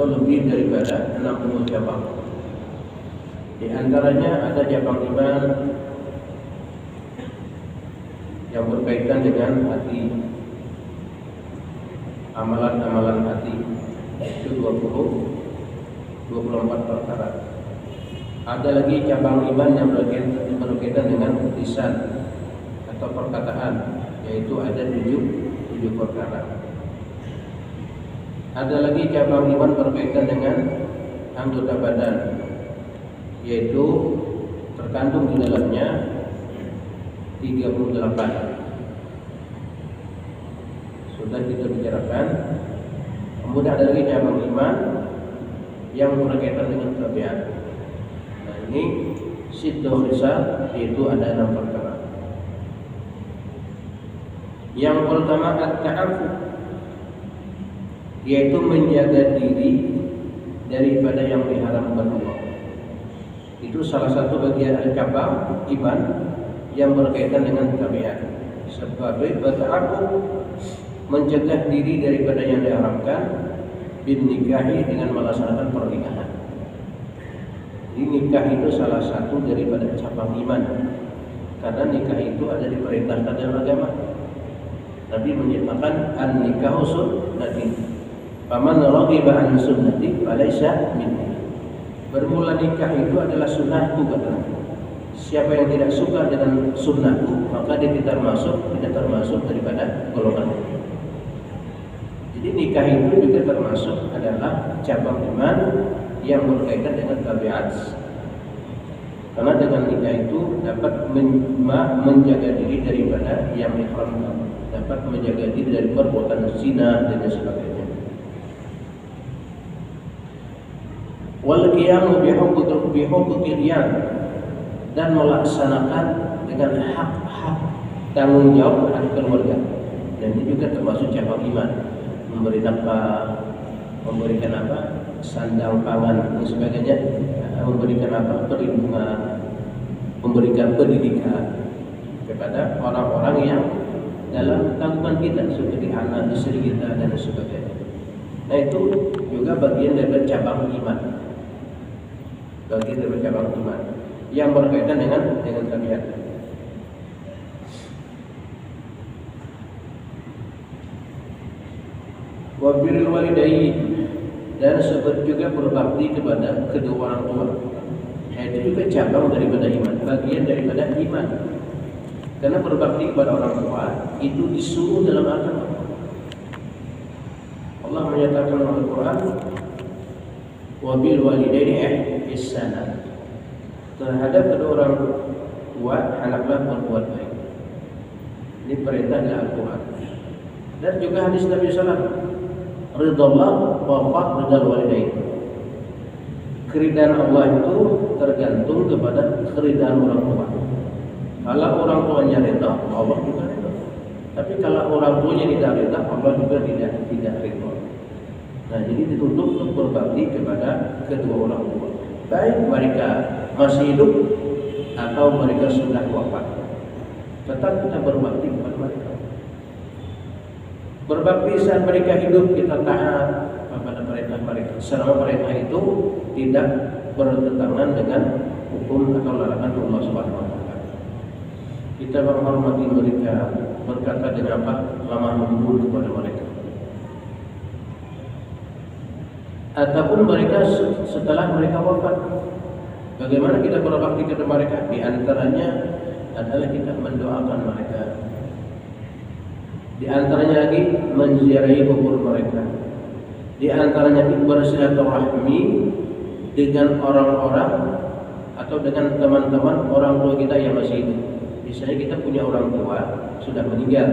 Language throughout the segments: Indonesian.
atau lebih daripada 60 cabang. Di antaranya ada cabang iman yang berkaitan dengan hati, amalan-amalan hati, itu 24 perkara. Ada lagi cabang iman yang berkaitan dengan lisan atau perkataan, yaitu ada 7 perkara. Ada lagi cabang iman berkaitan dengan anggota badan, yaitu terkandung di dalamnya 38. Sudah kita bicarakan. Kemudian ada lagi cabang iman yang berkaitan dengan tabiat. Nah, ini situ hisab, yaitu ada 6 perkara. Yang pertama at-ta'affuf, yaitu menjaga diri daripada yang diharamkan Allah. Itu salah satu bagian cabang iman yang berkaitan dengan tabiat. Sebagai at-ta'affuf, mencegah diri daripada yang diharamkan, bin nikahi, dengan melaksanakan pernikahan. Jadi nikah itu salah satu daripada cabang iman, karena nikah itu ada diperintahkan dalam agama. Nabi menyatakan an-nikahu sunnati, faman raghiba an sunnati falaysa minni. Bermula nikah itu adalah sunnahku, kata Nabi. Siapa yang tidak suka dengan sunnahku, maka dia tidak termasuk daripada golonganku. Jadi nikah itu juga termasuk adalah cabang iman yang berkaitan dengan tabiat. Karena dengan nikah itu dapat menjaga diri daripada yang diharamkan, dapat menjaga diri dari perbuatan zina dan sebagainya. Wal qiyamu bihuquqil qiyam, dan melaksanakan dengan hak-hak tanggung jawab terhadap keluarga. Dan ini juga termasuk cabang iman. Memberi nafkah, memberikan sandang pangan dan sebagainya, memberikan perlindungan, memberikan pendidikan kepada orang-orang yang dalam tanggungan kita, seperti anak, istri kita dan sebagainya. Nah, itu juga bagian dari cabang iman, bagian dari cabang iman yang berkaitan dengan tabiat. Wa birrul walidain, dan juga berbakti kepada kedua orang tua. Itu juga cabang daripada iman, bagian daripada iman. Karena berbakti kepada orang tua itu disuruh dalam agama. Allah menyatakan dalam Al-Quran, wa bil walidaini ihsana, terhadap kedua orang tua hendaklah berbuat baik. Ini perintah dalam Al-Quran. Dan juga hadis Nabi SAW, ridallah wa ridal walidain. Keridaan Allah itu tergantung kepada keridaan orang tua. Kalau orang tuanya ridha, Allah juga ridha. Tapi kalau orang tuanya tidak ridha, Allah juga tidak ridha. Nah, jadi dituntut untuk berbakti kepada kedua orang tua, baik mereka masih hidup atau mereka sudah wafat. Tetap kita berbakti kepada mereka. Berbakti saat mereka hidup, kita taat kepada perintah mereka selama perintah itu tidak bertentangan dengan hukum atau larangan Allah Subhanahu wa taala. Kita menghormati mereka, berkata dengan lemah lembut kepada mereka. Ataupun mereka setelah mereka wafat, bagaimana kita berbakti kepada mereka? Di antaranya adalah kita mendoakan mereka. Di antaranya lagi menziarahi kubur mereka. Di antaranya bersilaturahmi dengan orang-orang atau dengan teman-teman orang tua kita yang masih hidup. Misalnya kita punya orang tua sudah meninggal,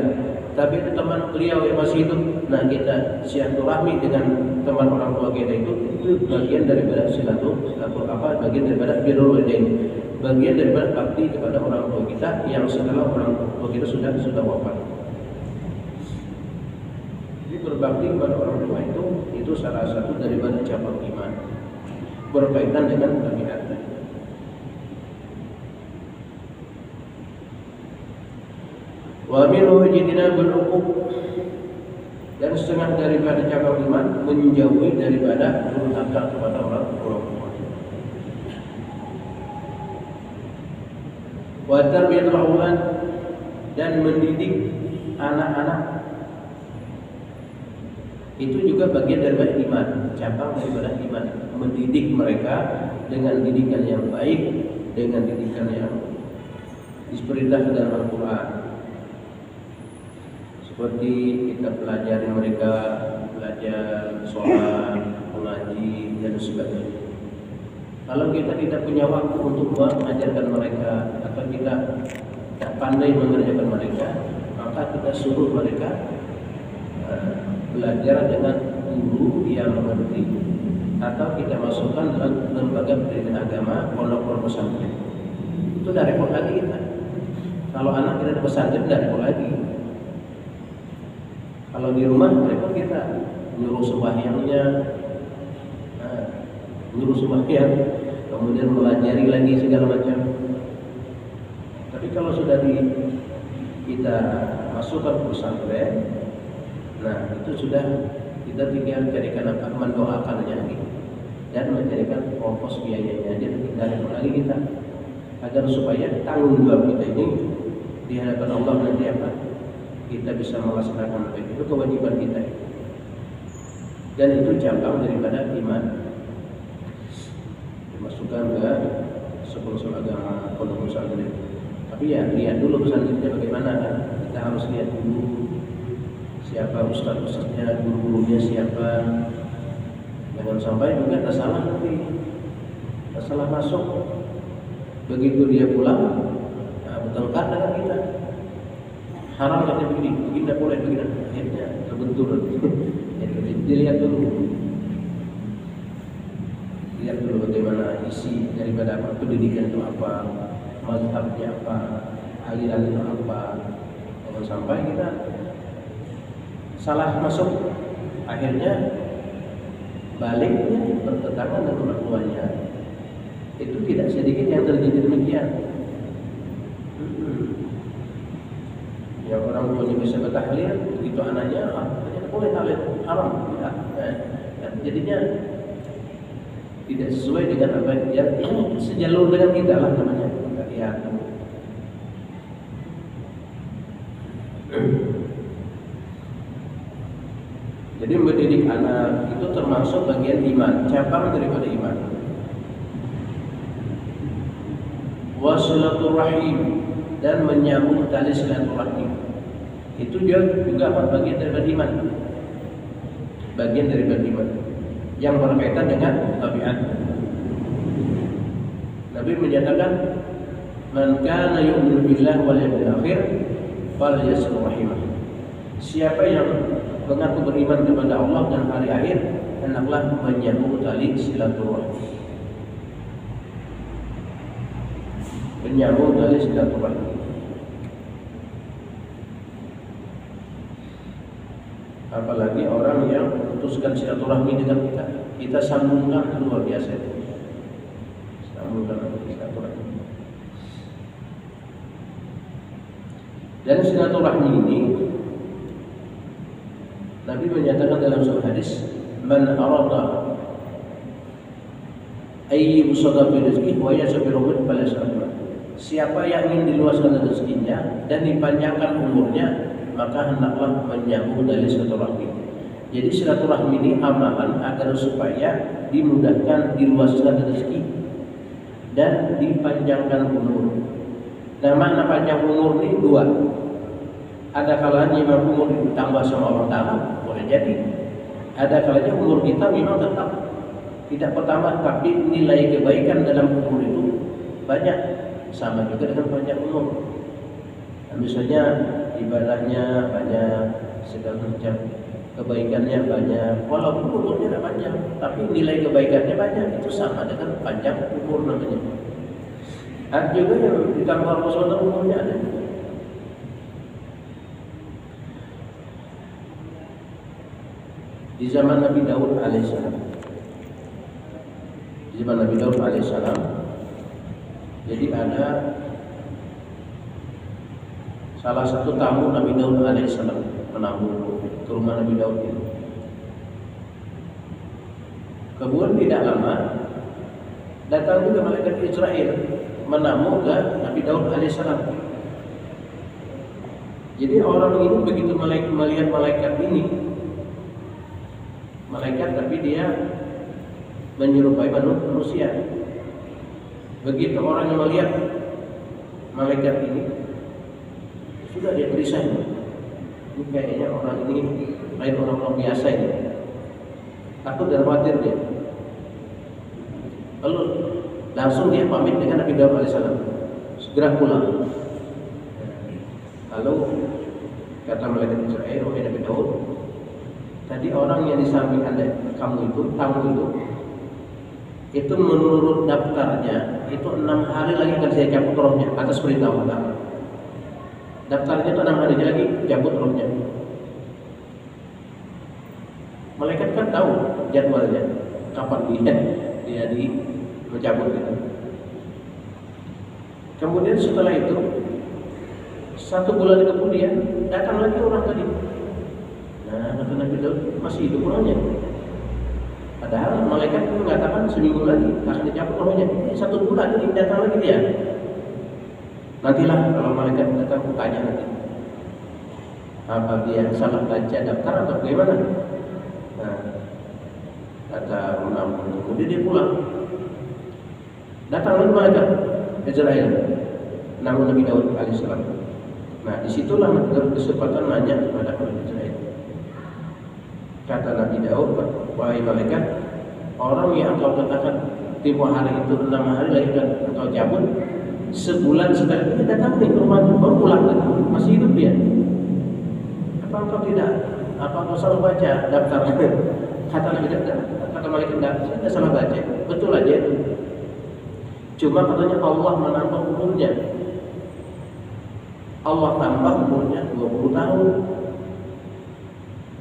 tapi itu teman beliau yang masih hidup. Nah, kita silaturahmi dengan teman orang tua kita itu bagian daripada bagian daripada birrul walidain, bagian daripada bakti kepada orang tua kita yang setelah orang tua kita sudah wafat. Berbakti kepada orang tua itu salah satu daripada cabang iman berkaitan dengan tabiat. Wa minhu ijtinabul uquq, Dan setengah daripada cabang iman menjauhi daripada durhaka kepada orang tua. Wa tarbiyatul aulad, dan mendidik anak-anak itu juga bagian daripada iman, cabang daripada iman. Mendidik mereka dengan didikan yang baik, dengan didikan yang diperintahkan dalam Al-Quran. Seperti kita pelajari mereka, belajar sholat, mengaji, dan sebagainya. Kalau kita tidak punya waktu untuk mengajarkan mereka, atau kita tidak pandai mengerjakan mereka, maka kita suruh mereka belajar dengan guru yang mengerti, atau kita masukkan dalam lembaga pendidikan agama, pondok pesantren. Itu tidak repot lagi kita. Kalau anak kita di pesantren tidak repot lagi. Kalau di rumah repot kita, nyuruh sembahyangnya, kemudian melajari lagi segala macam. Tapi kalau sudah kita masukkan ke pesantren, nah itu sudah kita tinggal jadikan apa, mendoakannya dan menjadikan ongkos biayanya aja, tidak lagi kita, agar supaya tanggung jawab kita ini di hadapan Allah nanti apa, kita bisa melaksanakan itu kewajiban kita, dan itu cabang daripada iman, dimasukkan ke sekolah agama, pondok pesantren. Tapi ya lihat dulu pesantrennya bagaimana kan, kita harus lihat dulu siapa ustaz-ustaznya, guru-gurunya siapa. Jangan sampai juga tak salah nanti, tak salah masuk. Begitu dia pulang, bertengkar dengan kita. Haram katanya begini tidak boleh, begini. Akhirnya terbentur. Jadi dilihat dulu. Lihat dulu bagaimana isi daripada apa, pendidikan itu apa, mazhabnya apa, aliran itu apa. Jangan sampai kita salah masuk, akhirnya baliknya bertentangan dengan orang tuanya. Itu tidak sedikit yang terjadi demikian. Yang orang tuanya bisa bertahlil, begitu anaknya ternyata boleh tahlil, haram, tidak. Jadinya tidak sesuai dengan apa yang sejalur dengan kita lah namanya. Kita lihat. Jadi mendidik anak itu termasuk bagian iman, cabang daripada iman. Wasilaturrahim, dan menyambung tali silaturahim. Itu juga bagian daripada iman. Bagian daripada iman yang berkaitan dengan tabiat. Nabi menyatakan, "Man kana yu'minu billahi wal yawmil akhir falyasil rahimah." Siapa yang mengaku beriman kepada Allah dan hari akhir, hendaklah menyambung tali silaturahim. Menyambung tali silaturahim. Apalagi orang yang memutuskan silaturahmi dengan kita sambungkan, luar biasa itu. Sambungkan silaturahmi. Dan silaturahmi ini Nabi menyatakan dalam sebuah hadis, "Man arada ayyi busada fi rizqihi wa yasbiru falyasbir." Siapa yang ingin diluaskan rezekinya dan dipanjangkan umurnya, maka hendaklah menyambung dari silaturahmi. Jadi silaturahmi ini amalan agar supaya dimudahkan, diluaskan rezeki dan dipanjangkan umur. Nah, makna panjang umur ini dua. Ada kalanya memang umur ditambah sama Allah Ta'ala, boleh jadi. Ada kalanya umur kita memang tetap tidak bertambah, tapi nilai kebaikan dalam umur itu banyak. Sama juga dengan panjang umur. Nah, misalnya ibadahnya banyak, segala macam kebaikannya banyak, walaupun umurnya tidak panjang, tapi nilai kebaikannya banyak. Itu sama dengan panjang umur namanya. Ada juga yang ditambah Allah umurnya ada. Di zaman Nabi Daud alaihissalam, jadi ada salah satu tamu Nabi Daud alaihissalam, penamu ke rumah Nabi Daud itu. Kemudian tidak lama datang juga malaikat Israel menamu ke Nabi Daud alaihissalam. Jadi orang ini begitu melihat malaikat ini, malaikat tapi dia menyerupai manusia. Begitu orang yang melihat malaikat ini, sudah dia gelisah. Ini kayaknya orang ini lain orang biasa ini. Takut dan khawatir dia. Lalu langsung dia pamit dengan Nabi Daud alaihissalam, segera pulang. Lalu kata malaikat Israel, wahai Nabi Daud, tadi orang yang di samping Anda, kamu itu, tamu itu menurut daftarnya itu 6 hari lagi akan saya cabut rohnya atas perintah Allah. Daftarnya itu 6 hari lagi cabut rohnya. Malaikat kan tahu jadwalnya, kapan dia mencabut itu. Kemudian setelah itu 1 bulan kemudian datang lagi orang tadi. Nah, kata Nabi Daud, masih hidup orangnya. Padahal malaikat mengatakan seminggu lagi akan dicabut rohnya. 1 bulan ini datang lagi dia. Nantilah kalau malaikat datang tanya nanti. Apa dia salah baca daftar atau bagaimana? Nah, kata kemudian dia pulang. Datang lagi malaikat Israel, nama Nabi Daud alaihissalam. Nah, disitulah kesempatan nanya kepada malaikat Israel. Kata Nabi Daud, wahai malaikat, orang yang engkau katakan tempoh hari itu 6 hari lagi kan engkau cabut, sebulan setelah itu datang nih ke rumah, baru pulang lagi, masih hidup dia. Apa engkau tidak? Apa engkau salah baca daftar? Kata Nabi Daud, kata malaikat, saya tidak salah baca, betul aja itu. Cuma katanya Allah menambah umurnya. Allah tambah umurnya 20 tahun.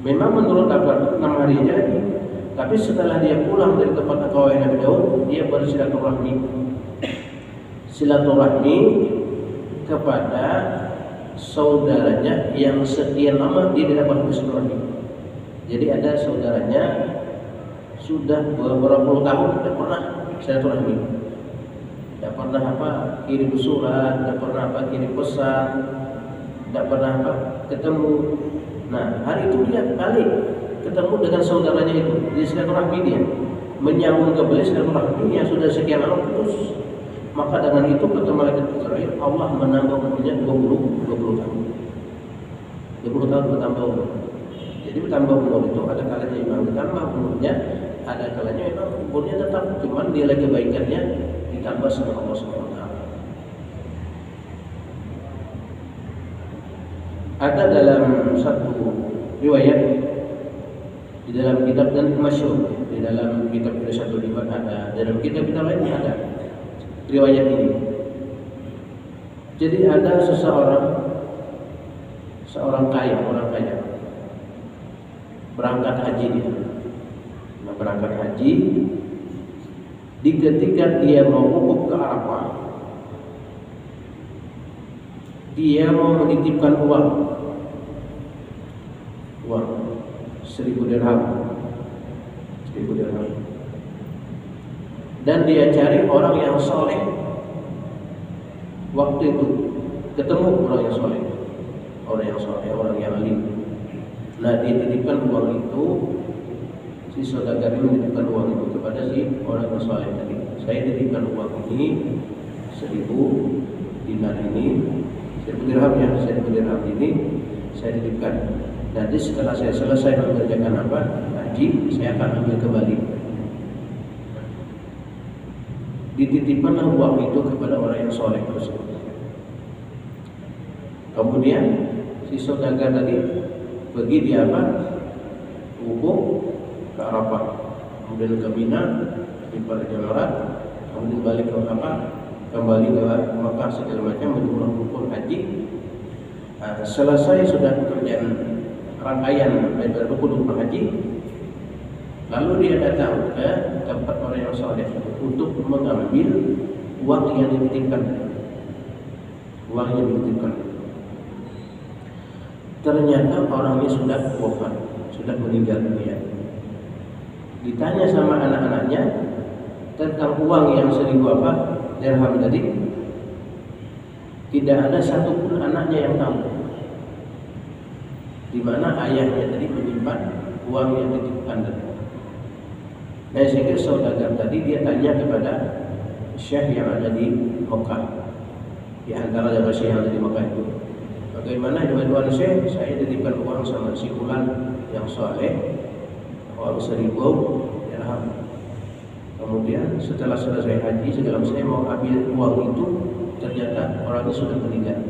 Memang menurut daftar 6 hari aja lagi. Tapi setelah dia pulang dari tempat kawin Nabi Daud, dia bersilaturahmi. Silaturahmi kepada saudaranya yang sekian lama dia tidak pernah bersilaturahmi. Jadi ada saudaranya sudah beberapa puluh tahun tidak pernah silaturahmi. Tidak pernah kirim surat, tidak pernah kirim pesan, tidak pernah ketemu. Nah, hari itu dia balik ketemu dengan saudaranya itu, di silaturahmi dia menyambung kembali silaturahmi yang sudah sekian lama putus. Maka dengan itu kata malaikat Israel, Allah menambah umurnya 20 tahun. 20 tahun bertambah umur. Jadi bertambah umur itu ada kalanya memang ditambah umurnya, ada kalanya memang umurnya tetap, cuman nilai kebaikannya ditambah sama Allah SWT. Ada dalam satu riwayat di dalam kitab dan masyhur, di dalam kitab satu riwayat ada, dalam kitab-kitab lain ada riwayat ini. Jadi ada seorang kaya, orang kaya berangkat haji dia. Nah, berangkat haji di ketika dia mau wukuf ke Arafah, dia mau menitipkan uang 1000 dirham. Dan dia cari orang yang soleh. Waktu itu ketemu orang yang soleh, orang yang alim. Nah, dia titipkan uang itu, si saudagar ini menitipkan uang itu kepada si orang yang soleh tadi. Saya titipkan uang ini 1000 dinar ini, 1000 dirham ya, 1000 dirham ini saya titipkan. Nanti setelah saya selesai mengerjakan haji, saya akan ambil kembali. Dititipkanlah uang itu kepada orang yang soleh tersebut. Kemudian si saudagar tadi pergi di wukuf ke Arafah, kemudian ke Mina di pada Jamarat, kemudian balik ke kembali ke Makkah segala macam menjumlah rukun haji. Selesai sudah pekerjaan rangkaian daripada rukun haji, lalu dia datang ke tempat orang yang soleh untuk mengambil uang yang dititipkan. Ternyata orangnya sudah wafat, sudah meninggal dunia. Ditanya sama anak-anaknya tentang uang yang 1000 dirham tadi, tidak ada satupun anaknya yang tahu di mana ayahnya tadi menyimpan uang yang dititipkan tadi. Nah, sehingga saudagar tadi dia tanya kepada syekh yang ada di Mekah, di antara syekh yang ada di Mekah itu, bagaimana tuan syekh, saya titipkan uang sama si fulan yang soleh, uang 1000 dirham. Kemudian setelah selesai haji, segala saya mau ambil uang itu, ternyata orangnya sudah meninggal.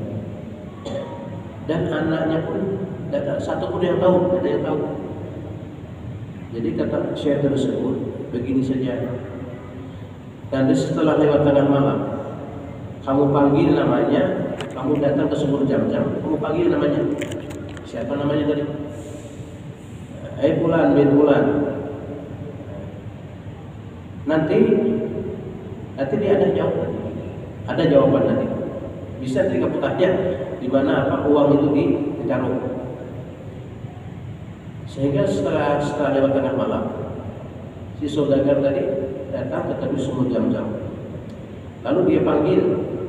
Dan anaknya pun tidak ada satu pun yang tahu, tidak ada yang tahu. Jadi kata syekh tersebut, begini saja. Dan setelah lewat tengah malam, kamu panggil namanya, kamu datang ke sumur Jam-Jam, kamu panggil namanya. Siapa namanya tadi? Fulan bin Fulan. Nanti dia ada jawaban. Ada jawaban nanti. Bisa ketika bertanya di mana uang itu ditaruh. Sehingga setelah lewat tengah malam, si saudagar tadi datang ke tepi sumur Jam-Jam. Lalu dia panggil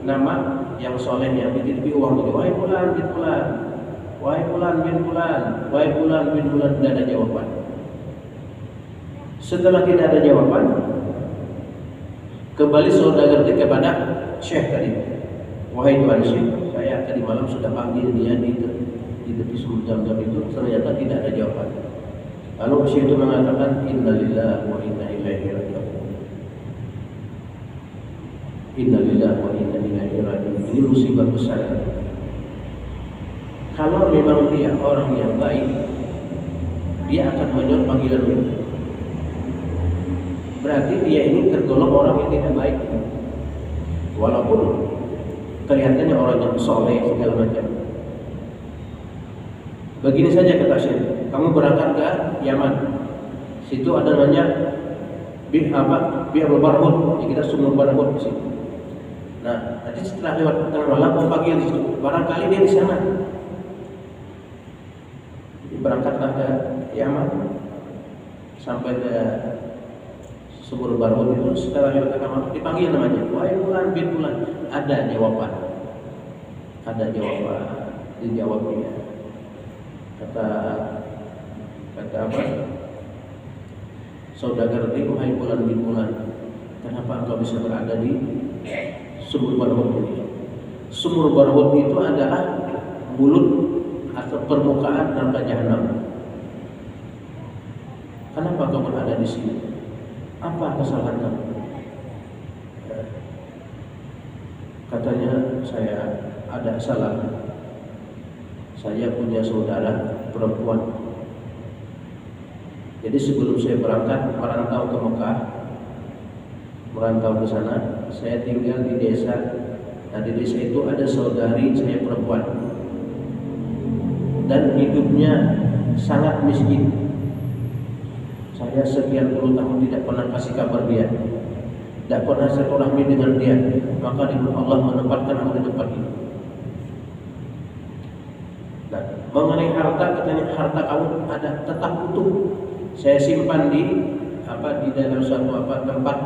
nama yang soleh yang dititipi uang itu. Wahai Fulan bin Fulan, wahai Fulan bin Fulan, wahai Fulan bin Fulan. Tidak ada jawaban. Setelah tidak ada jawaban, kembali saudagar tadi kepada syekh tadi. Wahai tuan syekh, saya tadi malam sudah panggil dia di tepi sumur Jam-Jam itu, ternyata tidak ada jawaban. Lalu syekh itu mengatakan, innalillahi wa inna ilaihi raji'un. Innalillahi wa inna ilaihi raji'un. Ini musibah besar. Kalau memang dia orang yang baik, dia akan menjawab panggilan itu. Berarti dia ini tergolong orang yang tidak baik. Walaupun kelihatannya orang yang soleh segala macam. Begini saja kata Syekh, kamu berangkat ke Yaman. Situ ada namanya Bi'rul Barhud, kita sumur Barhud di situ. Nah, nanti setelah lewat tengah malam mau panggil di situ. Barangkali dia di sana. Jadi berangkatlah ke Yaman sampai ke sumur Barhud itu. Setelah lewat tengah malam dipanggil namanya, wahai Fulan bin Fulan. Ada jawaban. Ada jawaban. Dijawabnya. Kata apa? Saudagar tadi, wahai Fulan bin Fulan, kenapa engkau bisa berada di sumur Barhud ini? Sumur Barhud itu adalah mulut atau permukaan neraka jahanam. Kenapa engkau berada di sini? Apa kesalahan kamu? Katanya, saya ada salah. Saya punya saudara perempuan. Jadi sebelum saya berangkat merantau ke Mekah, merantau ke sana, saya tinggal di desa. Nah, di desa itu ada saudari saya perempuan, dan hidupnya sangat miskin. Saya sekian puluh tahun tidak pernah kasih kabar dia, tidak pernah silaturahmi dengan dia. Maka Allah menempatkan aku di tempat ini. Nah, mengenai harta, katanya harta kamu ada tetap utuh. Saya simpan di dalam suatu tempat,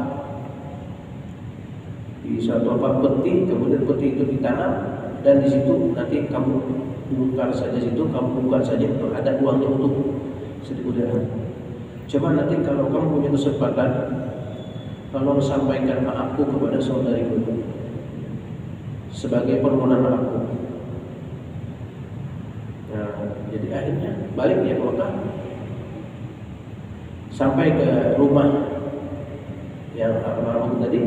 di suatu peti, kemudian peti itu ditanam, dan di situ nanti kamu bongkar saja situ, kamu buka saja, itu ada uangnya utuh 1000 dirham. Coba nanti kalau kamu punya kesempatan, tolong sampaikan maafku kepada saudariku sebagai permohonan maafku. Nah, jadi akhirnya balik dia ke Mekah, sampai ke rumah yang almarhum tadi,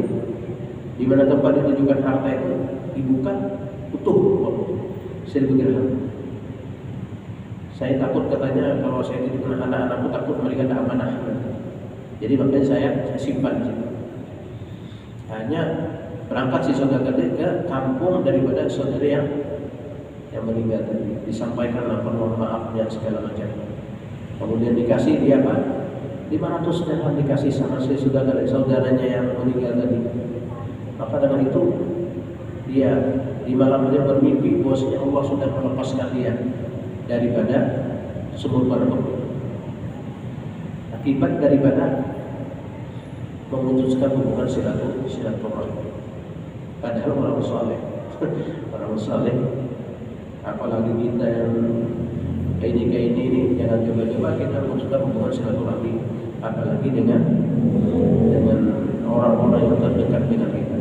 di mana tempat ditujukan harta itu, dibuka utuh 1000 dirham. Saya takut, katanya, kalau saya titipkan anak-anakku takut mereka tidak amanah. Jadi makanya saya simpan di situ. Hanya berangkat si saudara tadi ke kampung daripada saudari yang meninggal tadi, disampaikan permohonan maafnya segala macam. Kemudian dikasih dia 500 dirham dikasih sama si saudaranya yang meninggal tadi. Maka dengan itu dia di malam dia bermimpi bahwasanya Allah sudah melepaskan dia daripada sumur berbuk. Akibat daripada memutuskan hubungan silaturahmi. Padahal orang saleh, apalagi kita yang kayak ini jangan coba-coba kita memutuskan hubungan silaturahmi, apalagi dengan orang-orang yang terdekat dengan kita.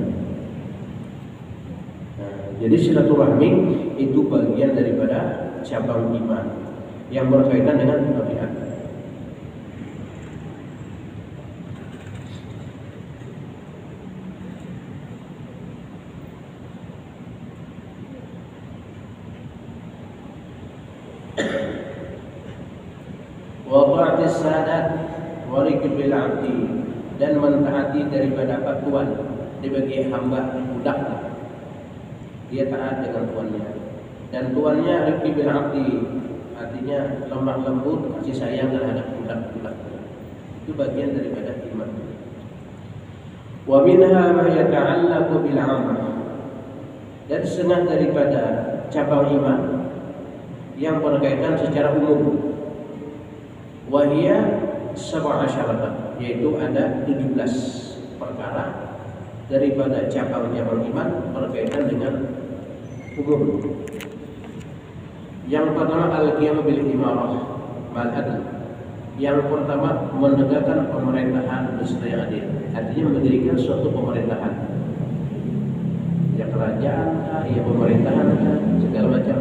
Nah, jadi silaturahmi itu bagian daripada cabang iman yang berkaitan dengan tabiat. Wa ta'atis sadat wa rikbil 'abdi, dan mentaati daripada tuan dibagi hamba budak. Dia taat dengan tuannya, dan tuannya rikbil 'abdi, artinya lemah lembut, kasih sayang terhadap budak-budak. Itu bagian daripada iman. Wa minha ma yata'allaqu bil 'amal, dan setengah daripada cabang iman yang berkaitan secara umum. Wahia 17, yaitu ada 17 perkara daripada cabang-cabang iman berkaitan dengan umum. Yang pertama al-qiyam bil imarah mal adl. Yang pertama menegakkan pemerintahan secara adil, artinya mendirikan suatu pemerintahan, ya kerajaan, ya pemerintahan, segala macam.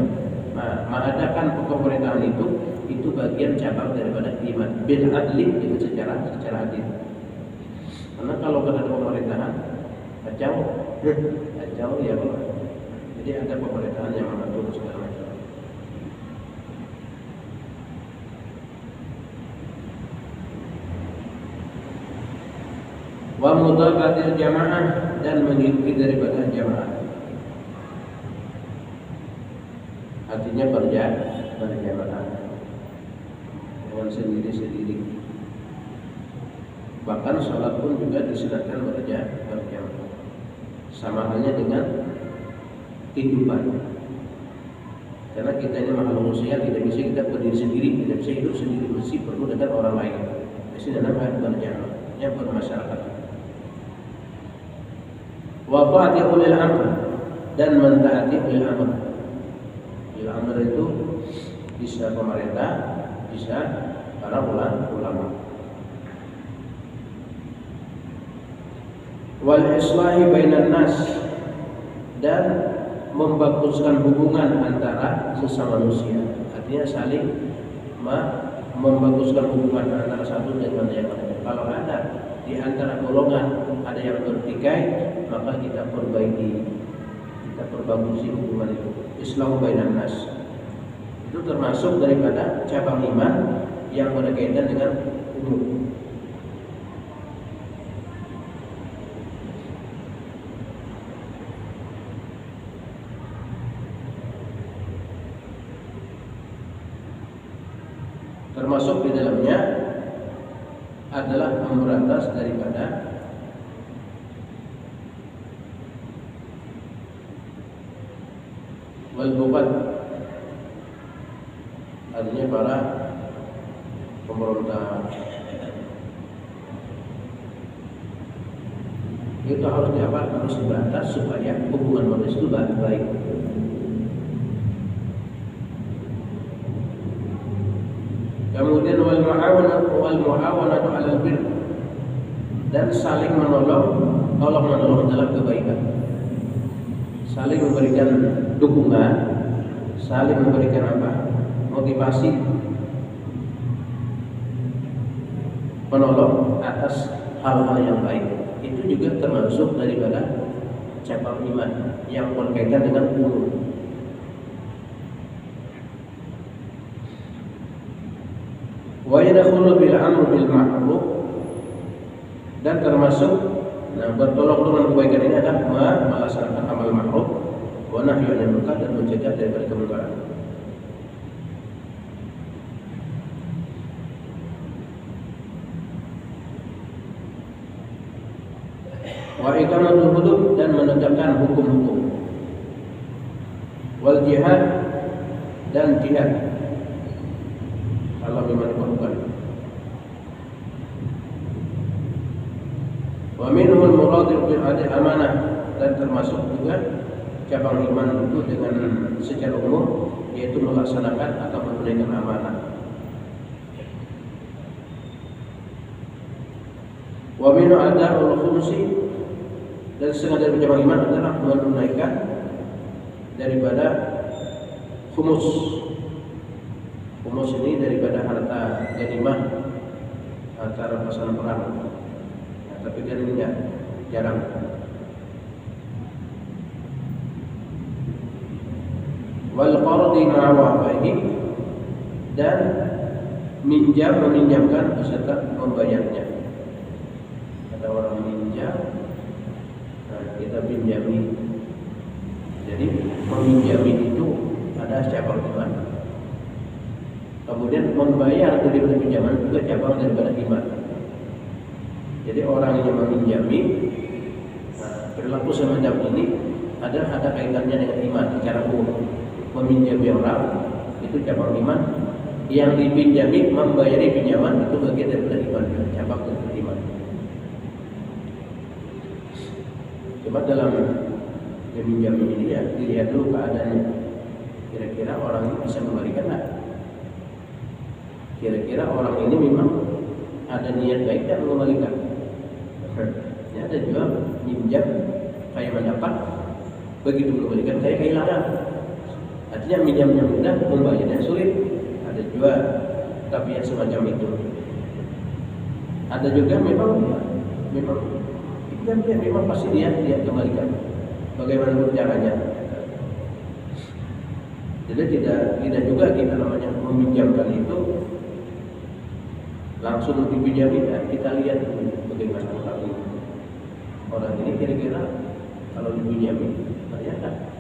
Mengadakan pemerintahan itu bagian cabang daripada iman bil adli, dengan secara adil. Karena kalau ada pemerintahan kacau ya Allah. Jadi ada pemerintahan yang mengatur segala macam. Wa mutaba'atil jamaah, dan mengikuti daripada jamaah, artinya berjamaah dengan sendiri-sendiri. Bahkan sholat pun juga disunatkan berjamaah. Sama halnya dengan kehidupan. Karena kita ini makhluk sosial, tidak bisa kita berdiri sendiri, tidak bisa hidup sendiri, mesti perlu dengan orang lain. Di sini namanya berjamaah, yang bermasyarakat. Wa ta'ati ulil amr, dan mentaati ulil amr. Ulil amr itu bisa pemerintah, bisa para ulama. Wal islahi bainan nas, dan membaguskan hubungan antara sesama manusia, artinya saling membaguskan hubungan antara satu dengan yang lain. Kalau ada di antara golongan ada yang bertikai, maka kita perbaiki, kita perbagusi hubungan itu. Islahu bainan nas itu termasuk daripada cabang iman yang berkaitan dengan umum. Termasuk di dalamnya adalah memberantas daripada wal-buqat, artinya para pemerintah itu harus diberantas supaya hubungan manusia itu baik. Kemudian wal muawanatu 'alal bir, dan saling menolong dalam kebaikan. Saling memberikan dukungan, saling memberikan motivasi, menolong atas hal-hal yang baik. Itu juga termasuk daripada cabang iman yang berkaitan dengan umum. Wa yadkhulu bil amr bil ma'ruf, dan termasuk bertolak dengan kebaikan ini adalah melaksanakan amal ma'ruf wa nahyi 'anil munkar, dan mencegah daripada kemungkaran. Wa iqamatul hudud, dan menegakkan hukum-hukum. Wal jihad, dan jihad kalau memang diperlukan. Wa minhul muradu bil amanah, dan termasuk juga cabang iman itu dengan secara umum yaitu melaksanakan atau menunaikan amanah. Wa min ada'ul khumsi, dan setengah dari cabang iman adalah menunaikan daripada khumus. Khumus ini daripada harta ghanimah antara pasangan perang. Nah, tapi kan ini jarang. Wal qardi ma'a wafaihi, dan meminjamkan beserta membayarnya. Ada orang minjam, nah kita pinjami. Jadi meminjami itu ada cabang iman. Kemudian membayar daripada pinjaman juga cabang daripada iman. Jadi orang yang meminjami, nah, perilaku semacam ini ada kaitannya dengan iman secara umum. Meminjami orang itu cabang iman, yang dipinjami membayari pinjaman itu bagian daripada iman, cabang daripada iman. Coba dalam meminjam ini ya dilihat dulu keadaannya. Kira-kira orang ini bisa memberikan enggak? Kira-kira orang ini memang ada niat baik dan mengembalikan. Ya ada juga minjam kayak mendapat, begitu mengembalikan kayak kehilangan. Artinya minjamnya mudah, membayarnya sulit. Ada juga tabiat semacam itu. Ada juga memang memang pasti dia kembalikan. Bagaimana caranya? Jadi tidak juga kita namanya meminjamkan itu langsung dipinjami. Kita lihat bagaimana orang ini kira-kira kalau dipinjami ternyata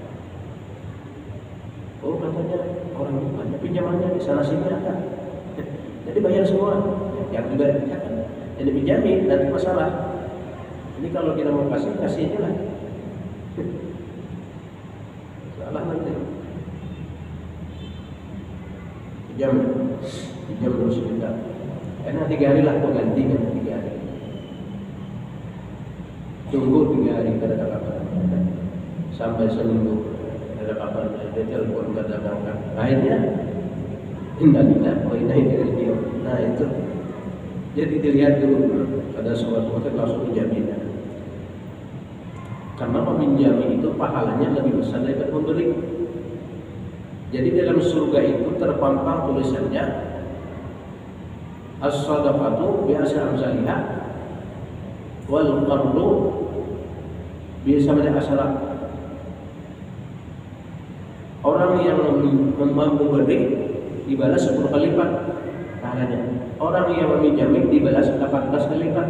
oh katanya orang ini banyak pinjamannya di sana sini ada, jadi bayar semua. Yang juga jangan jadi pinjami nanti masalah. Ini kalau kita mau kasih aja lah. Salah nanti. Pinjam terus kita. Karena 3 hari lah kau ganti kan 3 hari. Tunggu 3 hari kada ada kabar. Sampai seminggu ada kabar, dia telepon kada ngangkat. Akhirnya indah oh ini dia. Nah itu. Jadi dilihat dulu pada suatu waktu langsung menjaminnya. Karena meminjami itu pahalanya lebih besar daripada memberi. Jadi dalam surga itu terpampang tulisannya as-sadaqatu bi asri amsalihha wal qardu bi sab'i asyara. Orang yang mampu memberi dibalas 10 kali lipat pahalanya. Orang yang meminjami dibalas 18 kali lipat.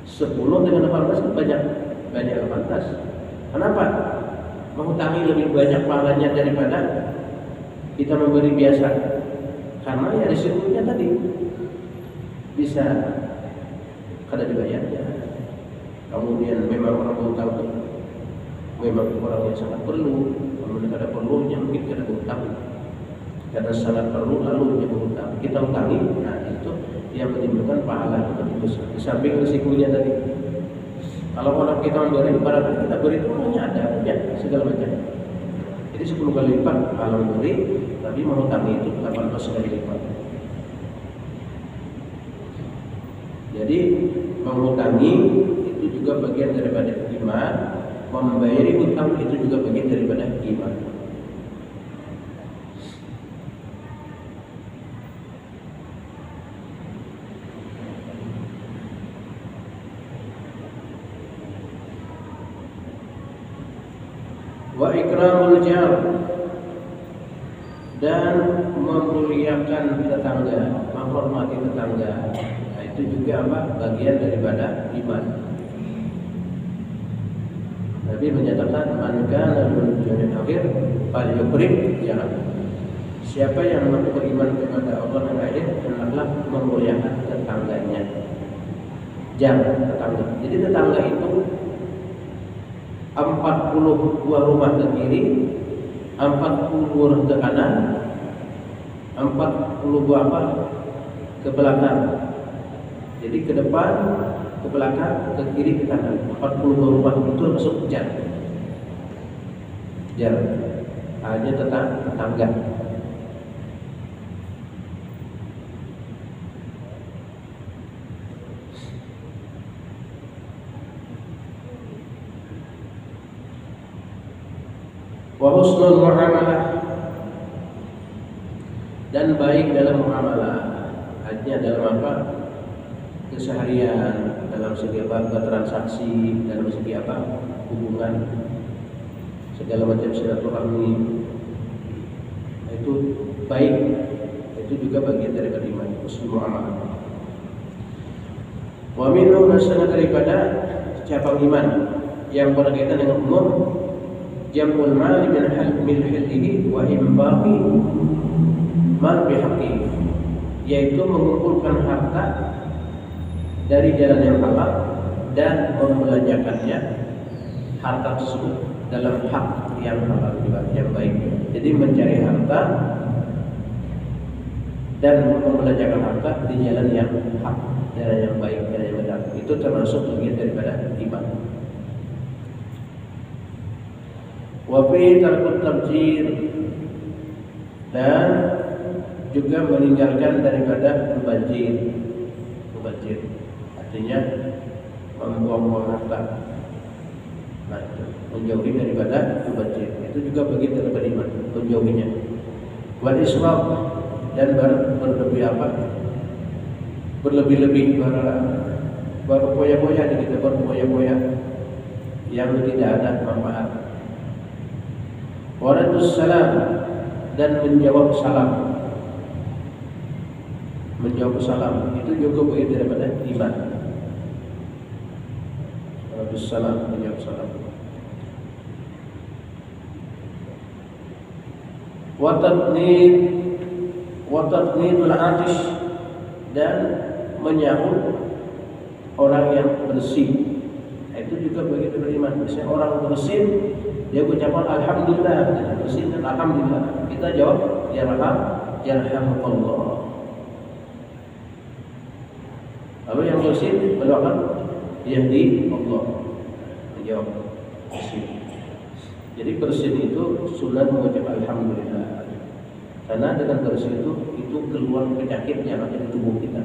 10 dengan 18 banyak 18. Kenapa? Menghutangi lebih banyak pahalanya daripada kita memberi biasa. Karena ya risikonya tadi bisa kada dibayar ya. Kemudian memang orang mau tahu memang orang yang sangat perlu, kemudian kada perlunya mungkin kada utang. Karena sangat perlu lalu dia berhutang, kita utangi, nah itu yang menimbulkan pahala yang lebih besar. Di samping risikonya tadi, kalau orang kita memberi barangkali kita beri itu orangnya ada ya segala macam. Jadi 10 kali lipat kalau memberi, tapi menghutangi itu 18 kali lipat. Jadi menghutangi itu juga bagian daripada iman, membayari hutang itu juga bagian daripada iman. Wa ikramul jar, dan memuliakan tetangga, menghormati tetangga. Nah, itu juga apa? Bagian daripada iman. Nabi menyatakan man kana yu'minu akhir falyukrim jar. Siapa yang beriman kepada Allah dan akhir, hendaklah memuliakan tetangganya. Jar, tetangga. Jadi tetangga itu 40 buah rumah ke kiri, 40 buah ke kanan, 40 buah apa? Ke belakang. Jadi ke depan, ke belakang, ke kiri, ke kanan. 40 buah rumah itu masuk jar. Jar. Hanya tetangga. Wa husnul muamalah, dan baik dalam muamalah. Artinya dalam apa? Keseharian, dalam segi apa? Transaksi, dalam segi apa? Hubungan, segala macam silaturahmi. Itu baik. Itu juga bagian daripada iman, husnul muamalah. Wa minhu nasana daripada cabang iman yang berkaitan dengan umum, jam'ul mali min hillihi wa infaqi mal bihaqi, yaitu mengumpulkan harta dari jalan yang halal dan membelanjakannya harta tersebut dalam hak yang halal juga, yang baik. Jadi mencari harta dan membelanjakan harta di jalan yang hak, jalan yang baik, jalan yang benar. Itu termasuk bagian daripada iman. Wa fi tarkut tabjir, dan juga meninggalkan daripada mubazir. Mubazir artinya membuang-buang harta. Nah, itu menjauhi daripada mubazir. Itu juga bagian daripada iman, menjauhinya. Wal israf, dan berlebih apa? Berlebih-lebih, berpoya-poya di kita, berpoya-poya yang tidak ada manfaat. Waradus salam, dan menjawab salam. Menjawab salam itu juga bagian daripada iman. Waradus salam, menjawab salam. Watatnidul atish, dan menyahut orang yang bersih. Itu juga bagian dari iman. Misalnya orang bersin, dia ucapkan alhamdulillah, bersin dan alhamdulillah. Kita jawab yarhamukallah. Lalu yang bersin mendoakan yahdi Allah. Menjawab bersin. Jadi bersin itu sunat mengucap alhamdulillah. Karena dengan bersin itu keluar penyakit yang ada di tubuh kita.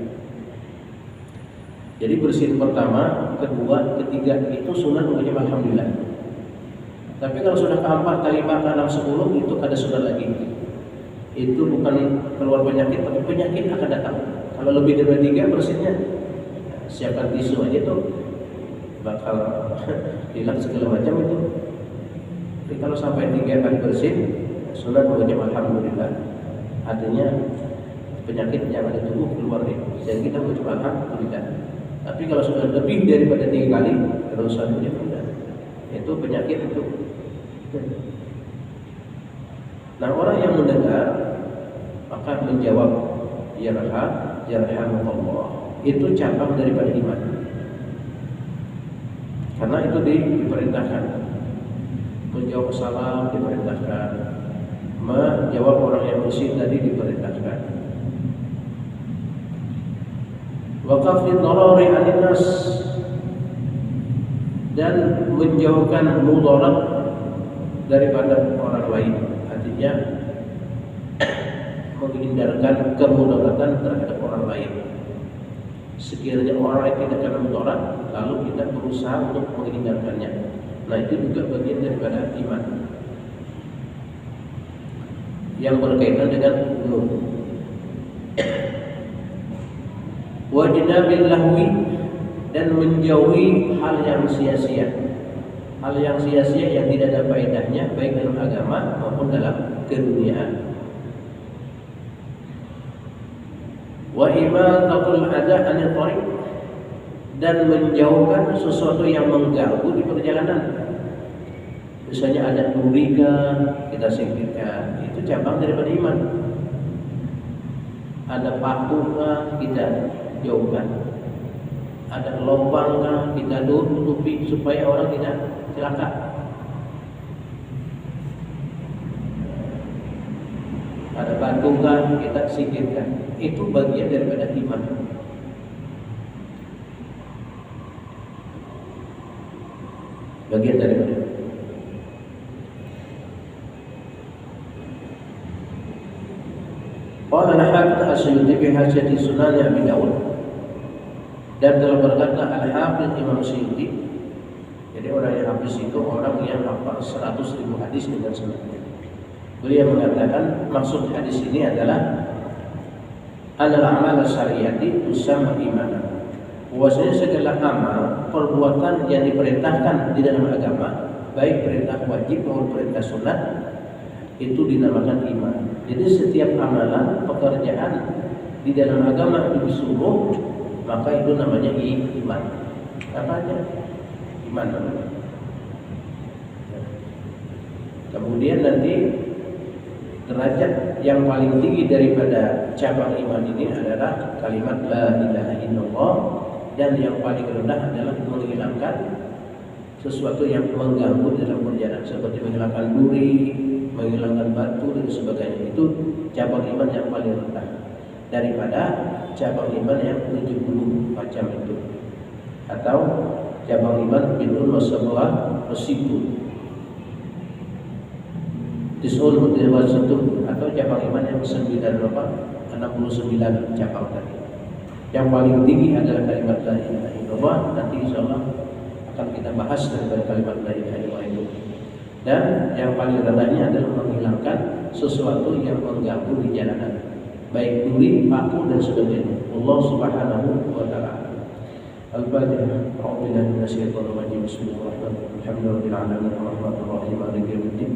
Jadi bersin pertama, kedua, ketiga itu sunat mengucap alhamdulillah. Tapi kalau sudah keempat, kelima, keenam, 10 itu ada sunat lagi. Itu bukan keluar penyakit, tapi penyakit akan datang. Kalau lebih dari 3 bersinnya, siapkan tisu aja tuh, bakal hilang segala macam itu. Tapi kalau sampai 3 kali bersin, sunat mengucap alhamdulillah. Artinya penyakit yang ada di tubuh keluar deh. Jadi kita mengucap alhamdulillah. Tapi kalau sudah lebih daripada 3 kali, terus selanjutnya tidak. Itu penyakit itu. Nah, orang yang mendengar maka menjawab yarhamukallah. Itu cabang daripada iman. Karena itu diperintahkan. Menjawab salam diperintahkan. Menjawab orang yang bersih tadi diperintahkan. Wa kaffi dharari 'anil nas, dan menjauhkan mudarat daripada orang lain. Artinya menghindarkan kemudaratan terhadap orang lain. Sekiranya orang lain tidak kena mudarat, lalu kita berusaha untuk menghindarkannya. Nah, itu juga bagian daripada iman yang berkaitan dengan umum. Wajnabil lahwi, dan menjauhi hal yang sia-sia. Hal yang sia-sia yang tidak ada faedahnya baik dalam agama maupun dalam keduniaan. Wa imatatul adza 'anil thariq, dan menjauhkan sesuatu yang mengganggu di perjalanan. Misalnya ada duriga, kita singkirkan. Itu cabang daripada iman. Ada pakunya, kita jauhkan. Ada lubangnya, kita tutupi supaya orang tidak celaka. ada batu kan kita singkirkan. Itu bagian daripada iman. Bagian daripada. Qala al-Hafidz As-Suyuti fi Hasyati Sunan Abi Dawud, dan telah berkata Al-Hafidz Imam Suyuti, jadi orang yang hafiz itu orang yang hafal 100.000 hadis dengan sanadnya. Beliau mengatakan maksud hadis ini adalah al-amal syariati tusamma imanan. Bahwasanya segala amal perbuatan yang diperintahkan di dalam agama, baik perintah wajib maupun perintah sunat, itu dinamakan iman. Jadi setiap amalan pekerjaan di dalam agama itu disuruh, maka itu namanya iman. Apanya? Iman. Kemudian nanti derajat yang paling tinggi daripada cabang iman ini adalah kalimat la ilaha illallah, dan yang paling rendah adalah menghilangkan sesuatu yang mengganggu dalam perjalanan, seperti menghilangkan duri, menghilangkan batu dan sebagainya. Itu cabang iman yang paling rendah daripada cabang iman yang 70 macam itu, atau cabang iman bid'un wa sab'ah wasitun, Tis'ul Mutiwasitun, atau cabang iman yang 69 cabang tadi. Yang paling tinggi adalah kalimat la ilaha illallah. Nanti insyaallah akan kita bahas daripada kalimat la ilaha illallah itu. Dan yang paling rendahnya adalah menghilangkan sesuatu yang mengganggu di jalanan, baik duri, paku dan sebagainya. Allah Subhanahu wa taala. Al-Fatihah. A'udzubillahi minasyaitonir rajim. Bismillahirrahmanirrahim. Alhamdulillahirabbil alamin arrahmanir rahim maliki yaumiddin.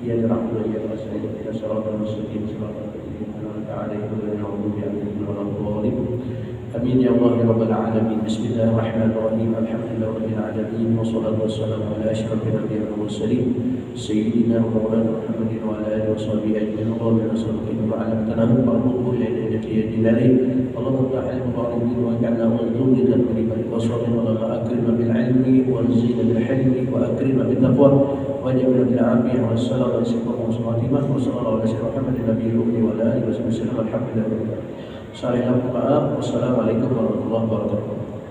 Iyyaka na'budu wa iyyaka nasta'in. Ihdinas siratal mustaqim. Siratal ladzina an'amta 'alaihim ghairil maghdubi 'alaihim waladdallin. Amin ya Allah ya rabbal alamin. Bismillahirrahmanirrahim. Alhamdulillahirabbil alamin wassalatu wassalamu ala asyrafil anbiya'i wal mursalin sayyidina wa maulana Muhammadin wa ala alihi washabihi ajmain. Allahumma salli wa ala barbuhu ilayhi yadinari. Allahumma ta'ala al-mu'minin wa ja'alna wazurriyatan min ibadika as-salihin. Allahumma akrimna bil 'ilmi wa zidna bil hilmi wa akrimna bit taqwa wa jamilna bil 'afiyah wa sallallahu alaihi wa sallam wa sallallahu alaihi wa Muhammadin nabiyil ummi wa ala alihi wa sallam. Alhamdulillah. Wassalamualaikum warahmatullahi wabarakatuh.